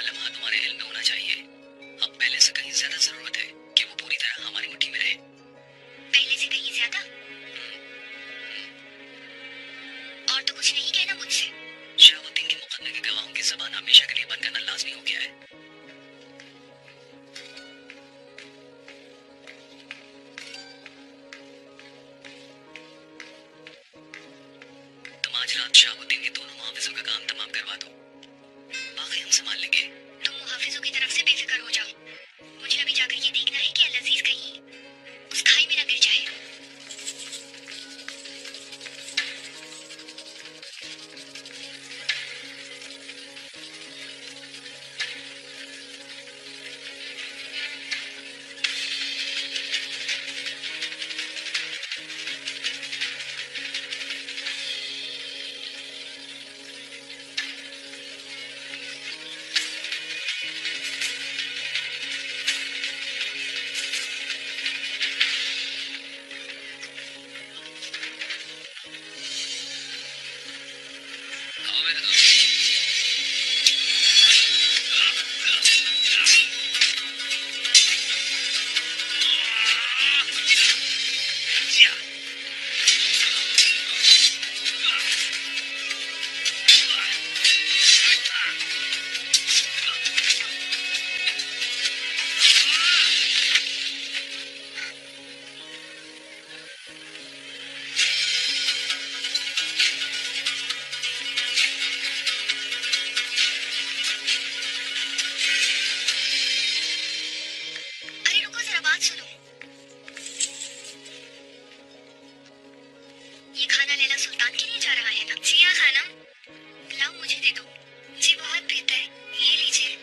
लम्हा तुम्हारे हिल में होना चाहिए। अब पहले से कहीं ज्यादा जरूरत है कि वो पूरी तरह हमारी मुट्ठी में रहे। पहले से कहीं ज्यादा? और तो कुछ नहीं कहना मुझसे। शहाबुद्दीन के मुकदमे के गवाहों की जबान हमेशा के लिए बंद करना लाजमी हो गया है। तुम आज रात शहाबुद्दीन के दोनों मुहाफिजों का काम तमाम करवा दो, बाकी हम संभाल लेंगे। तुम मुहाफिजों की तरफ से बेफिक्र हो जाओ। मुझे अभी जाकर ये देखना है कि अल-अजीज कहीं उस खाई में न गिर जाए। आओ मेरे दोस्त। अरे रुको, जरा बात सुनो। ये खाना लैला सुल्तान के लिए जा रहा है ना? जी हाँ खानम। लाओ मुझे दे दो। जी बहुत बेहतर, ये लीजिए।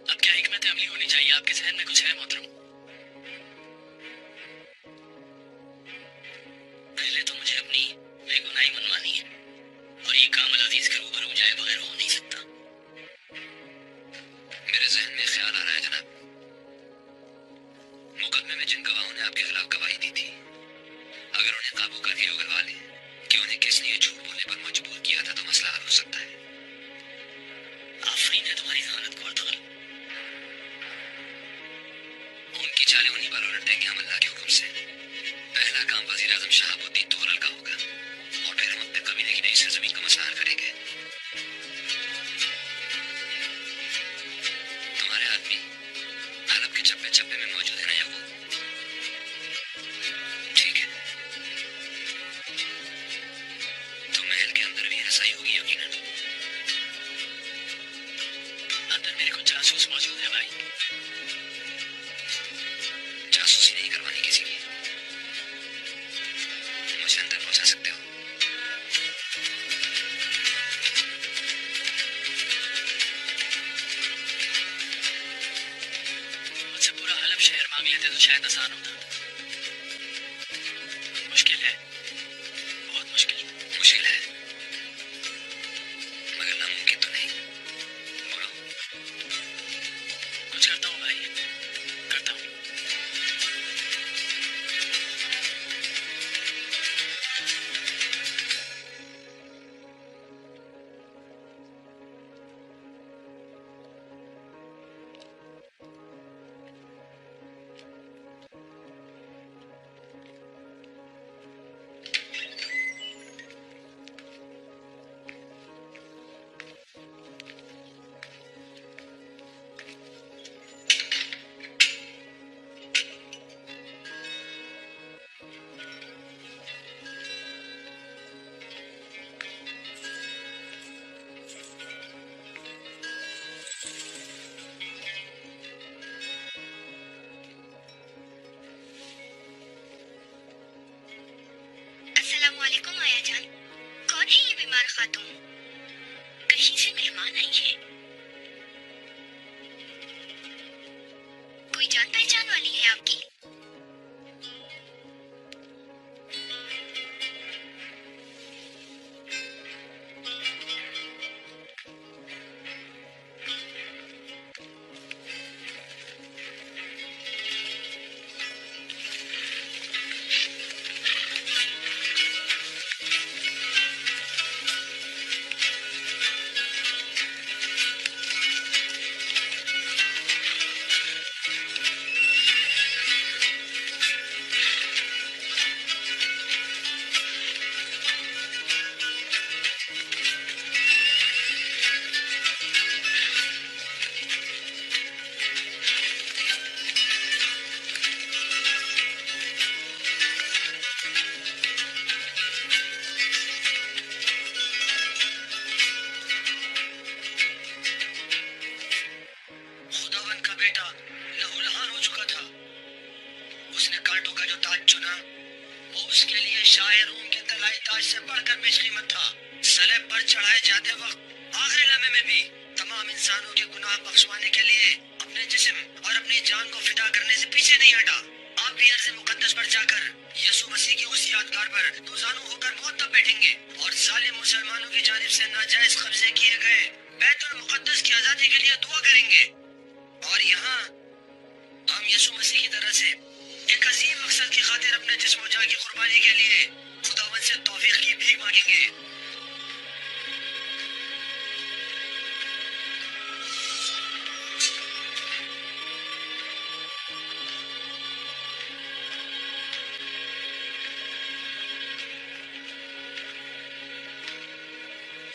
अब क्या हिकमत अमली होनी चाहिए आपके जहन में कुछ है मोहतरम? पहले तो मुझे अपनी बेगुनाही मनवानी है और ये काम अल-अजीज के रूबरू जाए बगैर हो नहीं सकता। मेरे जहन में ख्याल आ रहा है जनाब, मुकदमे में जिन गवाहों ने आपके खिलाफ गवाही दी थी, अगर उन्हें काबू करके उगलवा ले कि उन्हें किसने ये झूठ बोलने पर मजबूर किया था तो मसला हल हो सकता है। आफरीन है तुम्हारी जहानत को अर्तगल। उनकी चालें उन्हीं पर उलट देंगे हम अल्लाह के हुक्म से। पहला काम वजीर आजम शहाबुद्दीन तोगलक का होगा और फिर हम अपने कबीले की नई सरजमीन का मसला हल करेंगे। तुम्हारे आदमी हलब के चप्पे चप्पे में मौजूद है ना याकूब? ठीक है, तो महल के अंदर भी रसाई होगी यकीनन। अंदर मेरे को जासूस मौजूद है भाई। जासूसी नहीं करवानी किसी की, मुझे अंदर पहुंचा सकते हो। मुझसे पूरा हलब शहर मांग लेते तो शायद आसान होता। मुश्किल है, बहुत मुश्किल। मुश्किल है मगर नामुमकिन तो नहीं। बोलो। कुछ करता हूँ भाई, करता हूँ। अस्सलाम वालेकुम आया जान। कौन है ये बीमार खातून? कहीं से मेहमान आई है? कोई जान पहचान वाली है आपकी? उसने कांटों का जो ताज चुना वो उसके लिए शाह रूम के तलाई ताज से बढ़कर बेशकीमत था। सलेब पर चढ़ाए जाते वक्त आखिरी लम्हे में भी तमाम इंसानों के गुनाह बख्शवाने के लिए अपने जिस्म और अपनी जान को फिदा करने से पीछे नहीं हटा। आप भी अर्ज़ मुक़द्दस पर जाकर यीशु मसीह की उस यादगार पर दोज़ानू होकर मौत तक बैठेंगे और जालिम मुसलमानों की जानिब से नाजायज कब्जे किए गए बैतुल मुक़द्दस की आजादी के लिए दुआ करेंगे। और यहाँ हम यीशु मसीह की तरह से एक अजीम मकसद की खातिर अपने जिस्म जान की कुर्बानी के लिए खुदावंद से तौफीक की भीख मांगेंगे।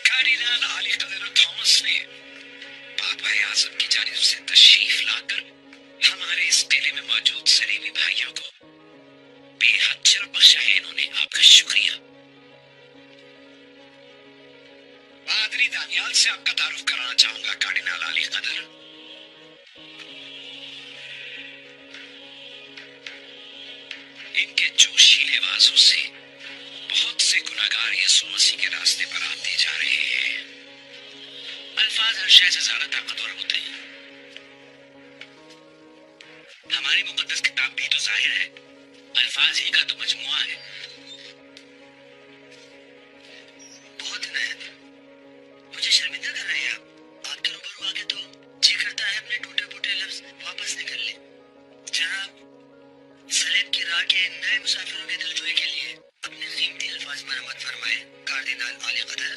कार्डिनल आली कदर थॉमस ने पापा आज़म की जानिब से तशरीफ लाकर हमारे इस डेरे में मौजूद सलीबी भाइयों को बेहद शर्फ बख्शा है। इन्होंने आपका शुक्रिया। पादरी दानियाल से आपका तारुफ कराना चाहूंगा। कार्डिनल आली कदर इनके जोशीले आवाजों से बहुत से गुनाहगार यीशु मसीह के रास्ते पर आते जा रहे हैं। अल्फाज हर शय से ज्यादा ताकतवर होते हैं। हमारी मुकद्दस किताब भी तो जाहिर है अल्फाज ही का तो मजमुआ है। बहुत नायब, मुझे शर्मिंदा कर रहे हैं आप। आपके रूबरू आके तो जी करता है अपने टूटे फूटे लफ्ज वापस निकल ले। जनाब, सलेब की राह के नए मुसाफिरों के दिलजोई के लिए अपने कीमती अल्फाज मरम्मत फरमाए। कार्डिनल आली कदर,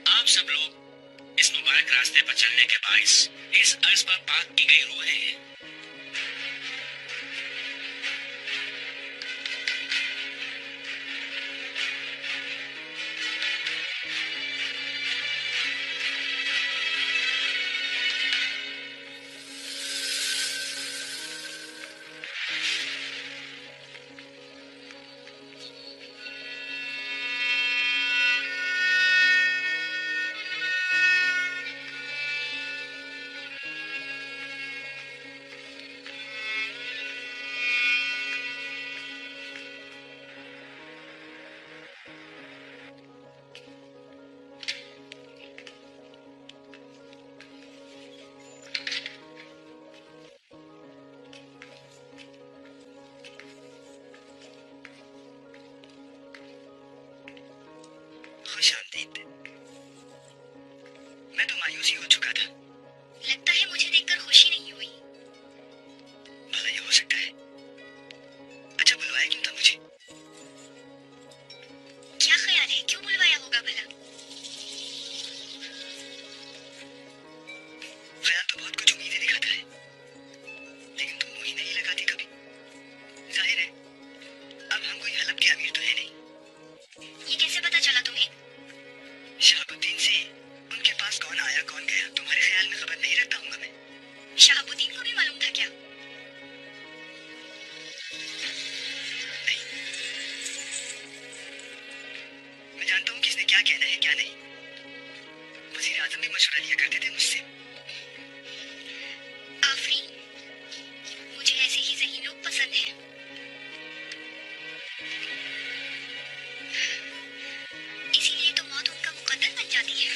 आप सब लोग इस मुबारक रास्ते पर चलने के बाइस इस अर्ज पर पाक की गई रूहें हैं। खुशामदीद। मैं तो मायूस ही हो चुका था। लगता है मुझे देखकर खुशी नहीं हुई। भला ये हो सकता है? अच्छा, बुलवाया क्यों था मुझे? क्या ख्याल है क्यों बुलवाया होगा भला? ख्याल तो बहुत कुछ उम्मीदें दिखाता है, लेकिन तुम मुझे नहीं लगाती कभी। जाहिर है अब हम कोई हलब के अमीर तो है नहीं। ये कैसे पता चला तुम्हें? शहाबुद्दीन से उनके पास कौन आया कौन गया तुम्हारे ख्याल में खबर नहीं रखता हूँ मैं। शहाबुद्दीन को भी मालूम था क्या? नहीं, मैं जानता हूँ किसने क्या कहना है क्या नहीं। वजीर आजम भी मशवरा लिया करते थे मुझसे। आफरीन, मुझे ऐसे ही ज़हीन लोग पसंद हैं। इसीलिए तो मौत उनका मुकद्दर बन जाती है।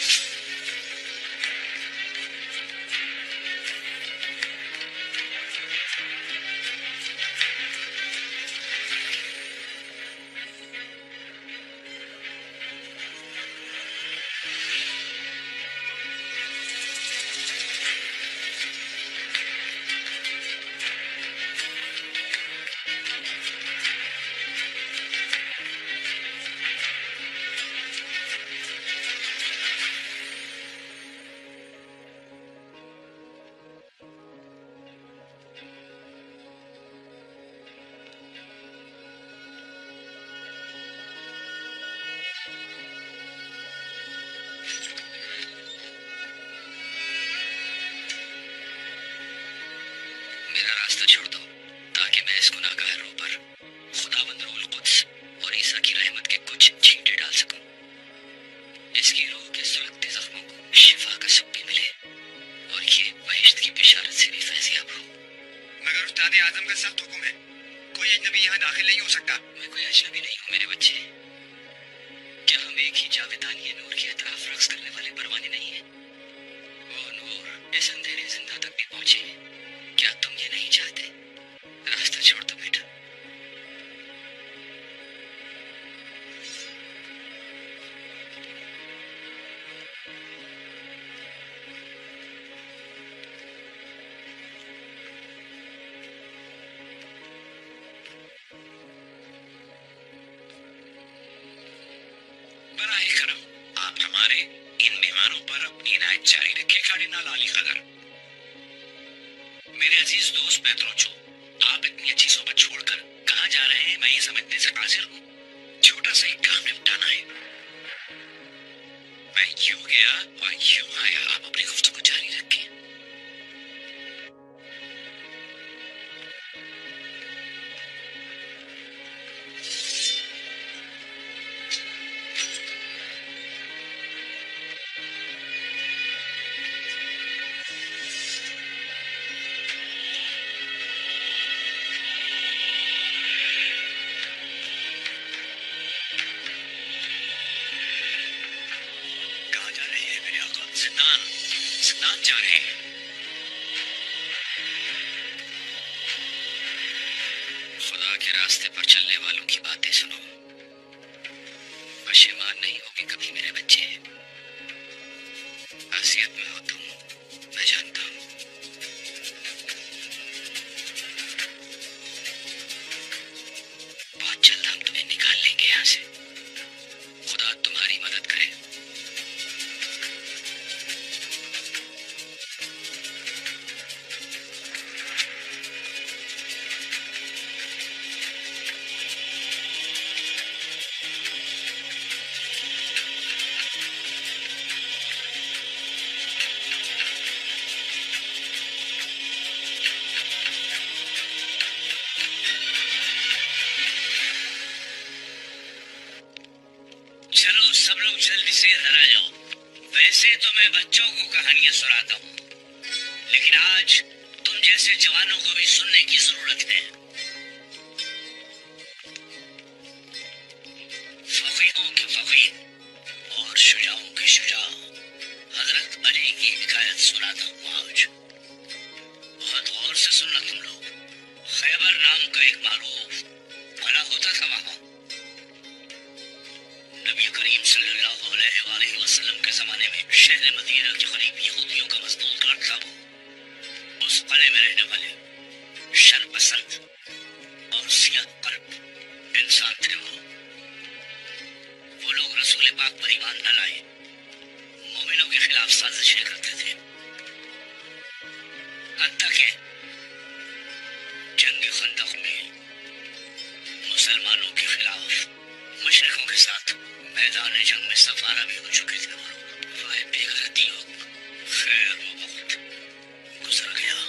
शहजादे आजम का सख्त हुक्म है, कोई अजनबी यहाँ दाखिल नहीं हो सकता। मैं कोई अजनबी नहीं हूँ मेरे बच्चे। क्या हम एक ही जावेदानी नूर की तरफ रक्स करने वाले परवाने नहीं है? वो नूर इस अंधेरे जिंदा तक भी पहुंचे। क्या तुम ये नहीं चाहते? रास्ता छोड़ दो बेटा। बराए करम, आप हमारे इन मेहमानों पर अपनी इनायत जारी रखें कार्डिनल आली कदर। मेरे अजीज दोस्त पैत्रोचो, आप इतनी अच्छी सोबत छोड़कर कहाँ जा रहे हैं मैं ये समझने से काजिर हूँ। छोटा सा एक काम निपटाना है। मैं यूं गया और यूं आया, आप अपनी गुफ्तगू जारी रखें। कहाँ जा रहे हैं मेरे आका? जिंदान, जिंदान जा रहे हैं। खुदा के रास्ते पर चलने वालों की बातें सुनो। पशेमान नहीं होगे कभी मेरे बच्चे। आसियत में हो तुम, मैं जानता हूँ। बहुत जल्द हम तुम्हें निकाल लेंगे यहाँ से। खुदा तुम्हारी मदद करे। चलो सब लोग जल्दी से इधर आ जाओ। वैसे तो मैं बच्चों को कहानियां सुनाता हूँ, लेकिन आज तुम जैसे जवानों को भी सुनने की जरूरत है। फकीहों के फकीह और शुजाओं के शुजा हजरत अली की हिकायत सुनाता हूँ आज। बहुत गौर से सुनना तुम लोग। खैबर नाम का एक मारूफ भला होता था वहां। नबी करीम सल्लल्लाहु अलैहि वसल्लम के जमाने में शहर मदीना के करीब यहूदियों का मजबूत गढ़ था। वो उस कले में रहने वाले शर पसंद और सियाह कल्ब इंसान थे। वो लोग रसूल पाक पर ईमान न लाए, मोमिनों के खिलाफ साजिशें करते थे। हत्ता के जंग खंदक में मुसलमानों के खिलाफ मुशरिकों के साथ मैदान जंग में सफारा भी हो चुके थे। वो लोग वाह बेगरतियों, खैर वो वक्त गुजर गया,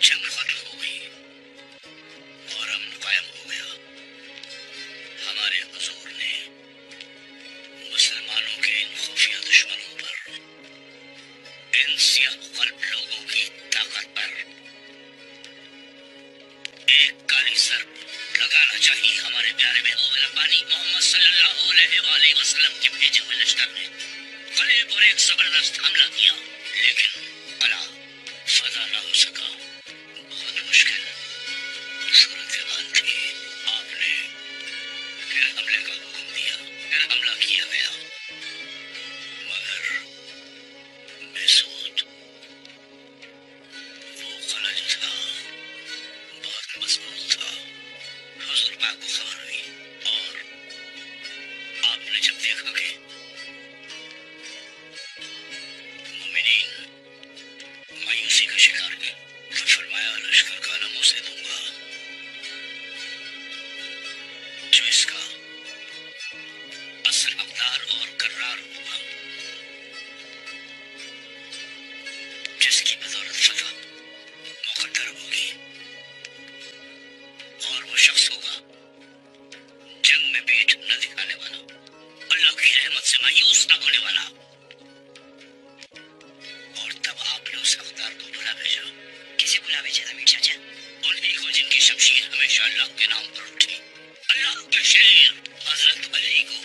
जंग खत्म हो गई और अमन कायम हो गया। हमारे हुजूर ने मुसलमानों के इन खुफिया दुश्मनों पर, इन सियाह कल्ब लोगों की ताकत पर एक काली सरब लगाना चाहिए। हमारे प्यारे महबूब रब्बानी मोहम्मद सल्लल्लाहु अलैहि वसल्लम के भेजे हुए लश्कर ने कले पर एक जबरदस्त हमला किया, लेकिन कला फजा न हो सका। बहुत मुश्किल सूरत हाल थी। आपने फिर हमले का हुक्म दिया, फिर हमला किया गया, मगर बेसूद। वो कला जो था बहुत मजबूत था। हुजूर पाक को खबर हुई और आपने जब देखा कि मोमिनीन की शमशीर हमेशा अल्लाह के नाम पर उठी। अल्लाह के शेर हजरत अली को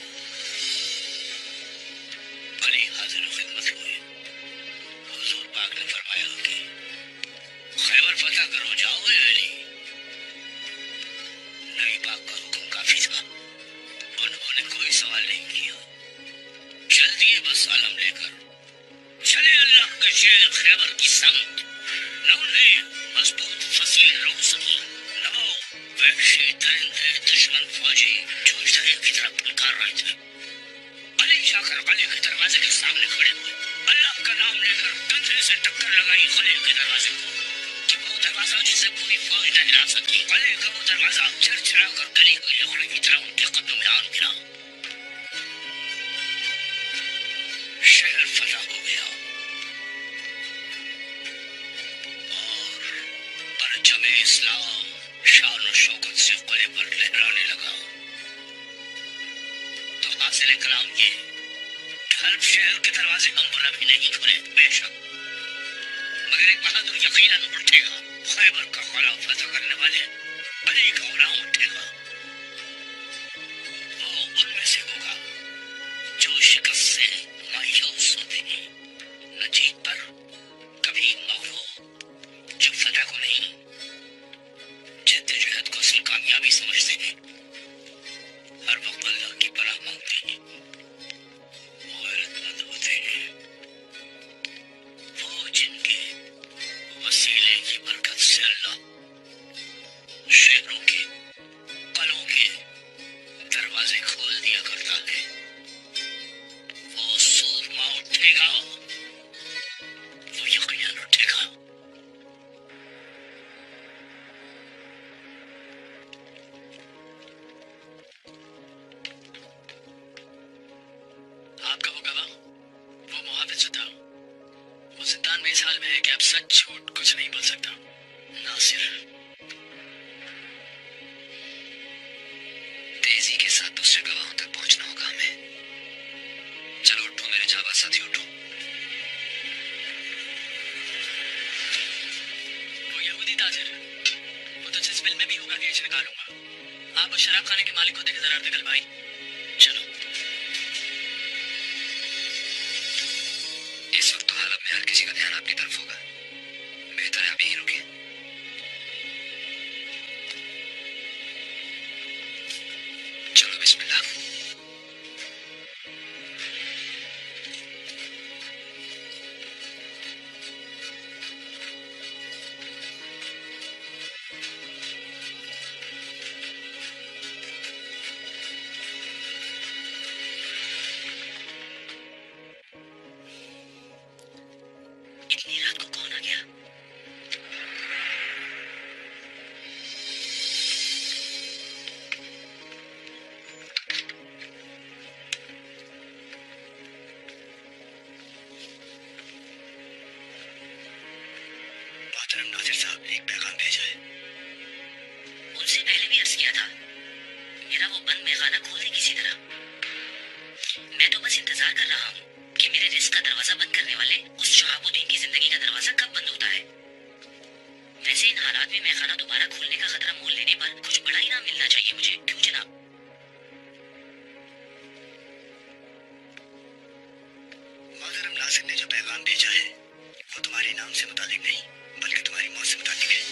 अली हाजिर खिदमत हुए। हुजूर पाक ने फरमाया कि खैबर फतह करो, जाओ अली। नबी पाक का हुक्म काफी था, उन्होंने कोई सवाल नहीं किया, चल दिए बस आलम लेकर। चले अल्लाह के शेर खैबर की समत। न उन्हें मजबूत फसील रोक सकी, न वो वहशी दरिंदे दुश्मन फौजी जो इजराइल की तरफ पुकार रहे थे। अली जाकर खलील के दरवाजे के सामने खड़े हुए, अल्लाह का नाम लेकर कंधे से टक्कर लगाई खलील के दरवाजे को कि वो दरवाजा जिसे पूरी फौज न हिला सकी। खलील का वो दरवाजा चरचरा कर गली हुई लकड़ी की तरह उनके कदमों में आन गिरा। शहर फतह हो गया और परचम इस्लाम शान और शौकत से किले पर लहराने लगा। तो हासिल कलाम ये, हल्ब शहर के दरवाजे अंबर अभी नहीं खुले बेशक, मगर एक बहादुर यकीनन उठेगा। खैबर का खला फतह करने वाले अली का गुलाम उठेगा। वो उनमें से होगा जो शिकस्त से मायूस होते हैं, न जीत पर कभी मगरूर, जो फतह को नहीं जद्दोजहद को असल कामयाबी समझते हैं, हर वक्त अल्लाह की पनाह मांगते हैं, गैरतमंद होते हैं। वो जिनके वसीले की बरकत से अल्लाह शहरों के कलों के दरवाजे खोल दिया करता है। वो सूरमा उठेगा, वो यकीनन उठेगा। आपका वो गवाह, वो मुहाफिज था, वो जिंदान में इस हाल में है कि अब सच झूठ कुछ नहीं बोल सकता। नासिर, तेजी के साथ दूसरे गवाहों तक पहुंचना होगा हमें। चलो उठो मेरे जाबाज साथी, उठो। वो यहूदी ताजिर, वो तो जिस बिल में भी होगा केच निकालूंगा। आप उस शराब खाने के मालिक को देखे जरा अर्तिकल भाई। चलो। इस वक्त तो हालत में हर किसी का ध्यान आपकी तरफ होगा, बेहतर है आप यहीं रुके। चलो बिस्मिल्लाह। इतनी रात को कौन आ गया? मोहतरम नासिर साहब ने एक पैगाम भेजा है। उनसे पहले भी अर्ज किया था, मेरा वो बंद मेखाना खोल दे किसी तरह। मैं तो बस इंतजार कर रहा हूँ कि मेरे रिस्क का दरवाजा बंद करने वाले उस शहाबुद्दीन की जिंदगी का दरवाजा कब बंद होता है। वैसे इन हालात में मेखाना दोबारा खोलने का खतरा मोल लेने पर कुछ बड़ा इनाम मिलना चाहिए मुझे, क्यों जनाब? मोहतरम नासिर ने जो पैगाम भेजा है वो तुम्हारे नाम से मुतालिक नहीं बल्कि तुम्हारी मौत से मुतालिक है।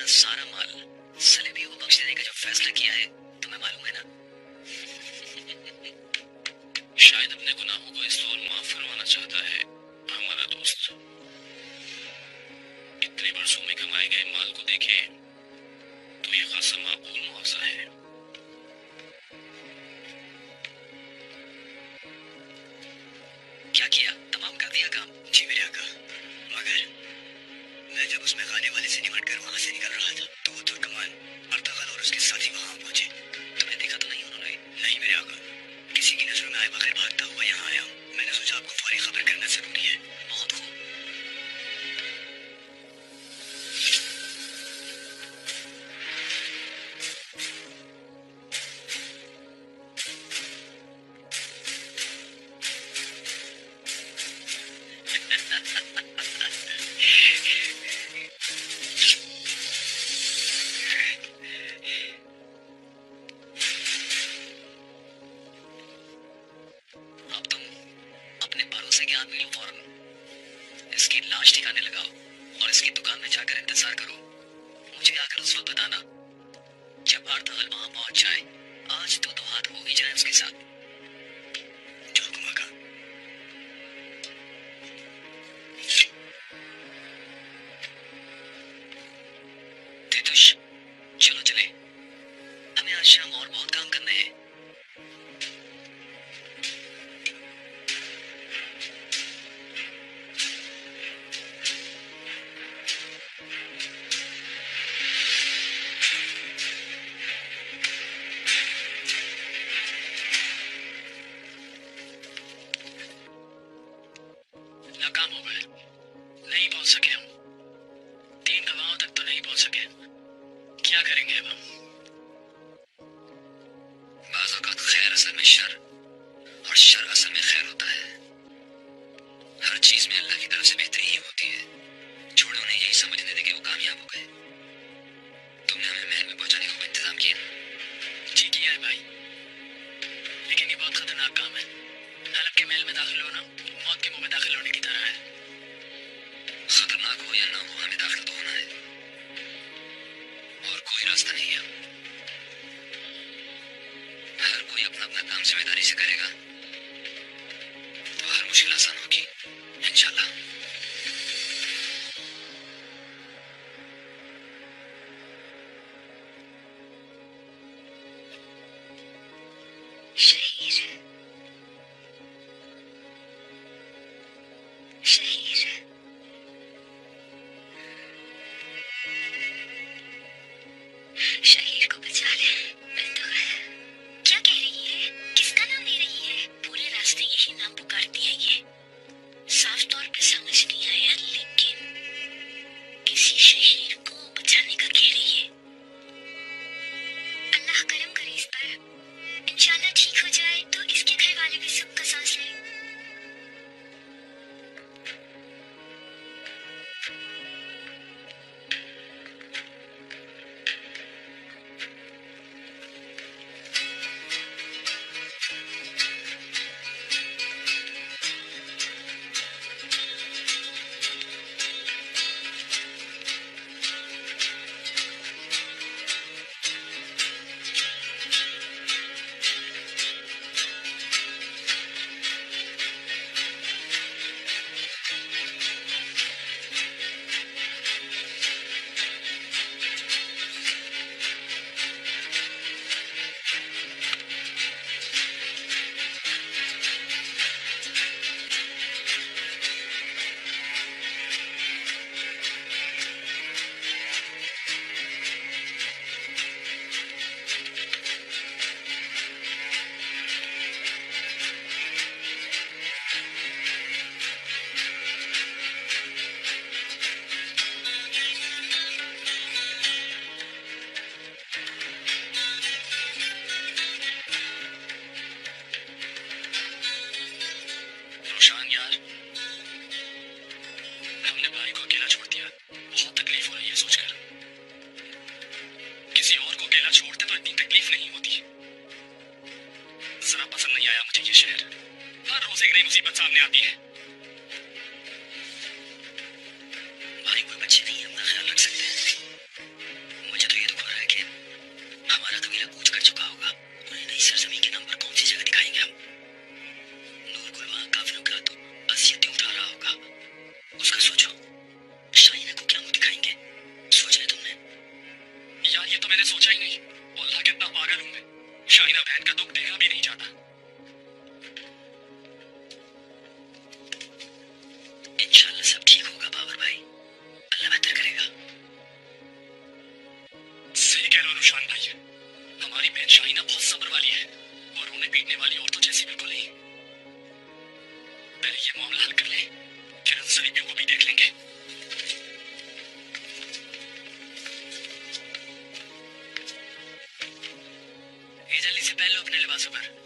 सारा माल सलेबियों को बख्श देने का जो फैसला किया है तुम्हें मालूम है ना? शायद अपने गुनाहों को इस दौर माफ करवाना चाहता है हमारा दोस्त। इतने बरसों में कमाए गए माल को देखे तो ये खासा माकूल मुआवजा है। क्या किया? तमाम कर दिया काम? जी मेरे आका, मगर मैं जब उसमें खाने वाले से निपट कर वहां से निकल रहा था तो वो तुर्कमान अर्तगल और उसके साथी वहां पहुंचे। तुम्हें देखा तो नहीं उन्होंने? नहीं मेरे आका, किसी की नजरों में आए बगैर भागता हुआ यहाँ आया हूँ। मैंने सोचा आपको फौरी खबर करना जरूरी है। बहुत खूब। अब तुम अपने भरोसे के आदमी लो फौरन। इसकी लाश ठिकाने लगाओ और इसकी दुकान में जाकर इंतजार करो। मुझे आकर उस वक्त बताना जब अर्तगल वहां पहुंच जाए। आज तो हाथ हो ही जाए उसके साथ। जो हुक्म आका। तितुश, चलो चले, हमें आज शाम और बहुत काम करने हैं। नाकाम हो गए, नहीं पहुंच सके हम। 3 गवाहों तक तो नहीं पहुंच सके। क्या करेंगे अब हम? बाज़ औक़ात खैर असल में शर और शर असल में खैर होता है। हर चीज में अल्लाह की तरफ से बेहतरी ही होती है। छोड़ो उन्हें यही समझने दे कि वो कामयाब हो गए। तुमने हमें महल में पहुंचाने का इंतजाम किया? जी किया है भाई, लेकिन ये बहुत खतरनाक काम है। नालब के महल में दाखिल होना मौत के मुंह में दाखिल होने की तरह है। खतरनाक हो या ना हो, हमें दाखिल तो होना है और कोई रास्ता नहीं है। हर कोई अपना अपना काम जिम्मेदारी से करेगा तो हर मुश्किल आसान होगी इंशाल्लाह। शहीर शहीर शहीर को बचा ले। क्या कह रही है? किसका नाम ले रही है? पूरे रास्ते यही नाम पुकारती है ये। साफ तौर पे समझ नहीं आया, लेकिन किसी शहीर को बचाने का कह रही है। अल्लाह करम करे इस पर। इंशाल्लाह ठीक हो जाए तो इसके घर वाले भी सुख का सांस लें। रोशान यार, हमने भाई को अकेला छोड़ दिया। बहुत तकलीफ हो रही है सोचकर। किसी और को अकेला छोड़ते तो इतनी तकलीफ नहीं होती। जरा पसंद नहीं आया मुझे ये शहर। हर रोज एक नई मुसीबत सामने आती है। भाई कोई बच्चे नहीं है, अपना ख्याल रख सकते हैं। ये मामला हल कर ले, फिर उन सलीबियों को भी देख लेंगे। ये जल्दी से पहन लो अपने लिबासों पर।